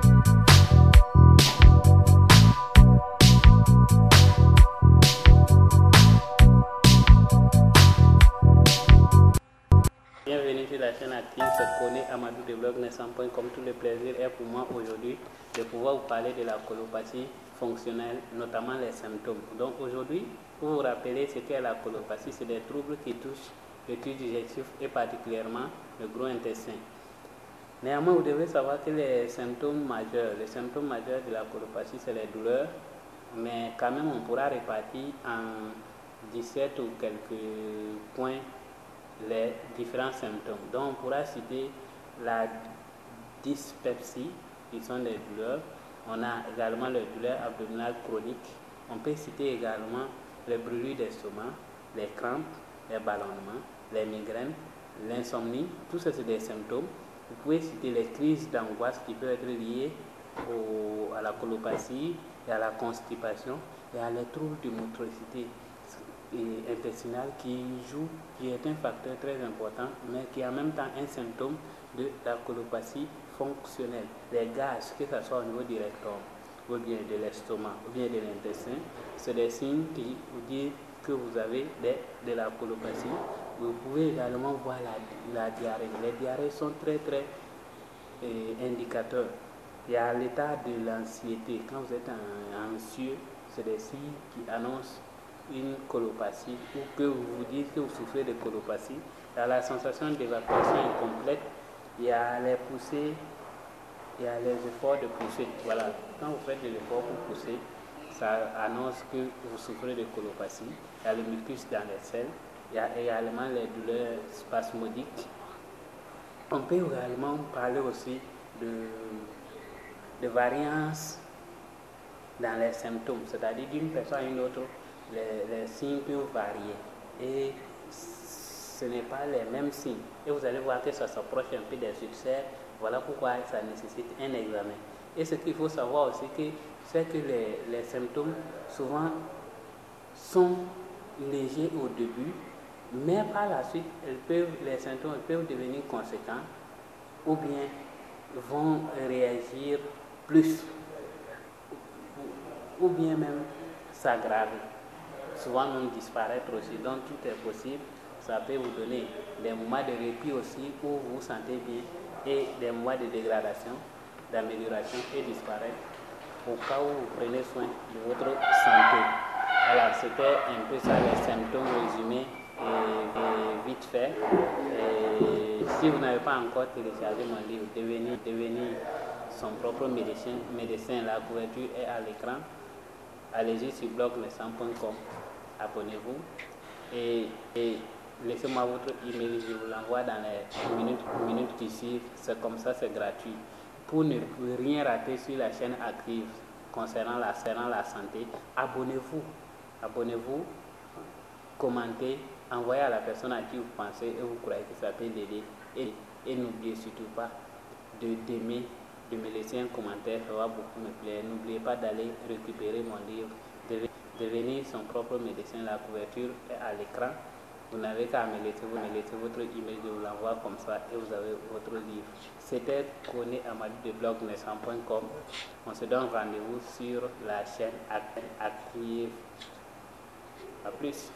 Bienvenue sur la chaîne Active, se connaît Amadou de blog naissant.com. Tout le plaisir est pour moi aujourd'hui de pouvoir vous parler de la colopathie fonctionnelle, notamment les symptômes. Donc aujourd'hui, pour vous rappeler ce qu'est la colopathie, c'est des troubles qui touchent le tube digestif et particulièrement le gros intestin. Néanmoins, vous devez savoir que les symptômes majeurs de la colopathie, c'est les douleurs, mais quand même on pourra répartir en 17 ou quelques points les différents symptômes. Donc on pourra citer la dyspepsie, qui sont des douleurs. On a également les douleurs abdominales chroniques. On peut citer également les brûlures d'estomac, les crampes, les ballonnements, les migraines, l'insomnie. Tout ça, c'est des symptômes. Vous pouvez citer les crises d'angoisse qui peuvent être liées à la colopathie et à la constipation et à les troubles de motricité intestinale qui est un facteur très important, mais qui est en même temps un symptôme de la colopathie fonctionnelle. Les gaz, que ce soit au niveau du rectum, ou bien de l'estomac, ou bien de l'intestin, c'est des signes qui vous disent que vous avez de la colopathie. Vous pouvez également voir la diarrhée. Les diarrhées sont très indicateurs. Il y a l'état de l'anxiété. Quand vous êtes anxieux, c'est des signes qui annoncent une colopathie ou que vous vous dites que vous souffrez de colopathie. Il y a la sensation d'évacuation incomplète, il y a les poussées, il y a les efforts de pousser. Voilà, quand vous faites de l'effort pour pousser, ça annonce que vous souffrez de colopathie. Il y a le mucus dans les selles, il y a également les douleurs spasmodiques. On peut également parler aussi de variance dans les symptômes, c'est-à-dire d'une personne à une autre, les signes peuvent varier et ce n'est pas les mêmes signes. Et vous allez voir que ça s'approche un peu des ulcères. Voilà pourquoi ça nécessite un examen. Et ce qu'il faut savoir aussi, c'est que les symptômes souvent sont légers au début, mais par la suite, les symptômes peuvent devenir conséquents ou bien vont réagir plus ou bien même s'aggraver. Souvent même disparaître aussi, donc tout est possible. Ça peut vous donner des moments de répit aussi où vous vous sentez bien et des moments de dégradation, d'amélioration et disparaître au cas où vous prenez soin de votre santé. Voilà, c'était un peu ça les symptômes résumés et vite fait. Et si vous n'avez pas encore téléchargé mon livre, devenir son propre médecin, la couverture est à l'écran. Allez-y sur blognaissant.com, abonnez-vous et laissez-moi votre email, je vous l'envoie dans les minutes qui suivent. C'est comme ça, c'est gratuit. Pour ne rien rater sur la chaîne Active concernant la santé, abonnez-vous, commentez, envoyez à la personne à qui vous pensez et vous croyez que ça peut l'aider. Et n'oubliez surtout pas d'aimer, de me laisser un commentaire, ça va beaucoup me plaire. N'oubliez pas d'aller récupérer mon livre, devenir son propre médecin. La couverture est à l'écran. Vous n'avez qu'à me laisser votre email, je vous l'envoie comme ça et vous avez votre livre. C'était Koné Amadou de blog naissant.com. On se donne rendez-vous sur la chaîne Active. A plus.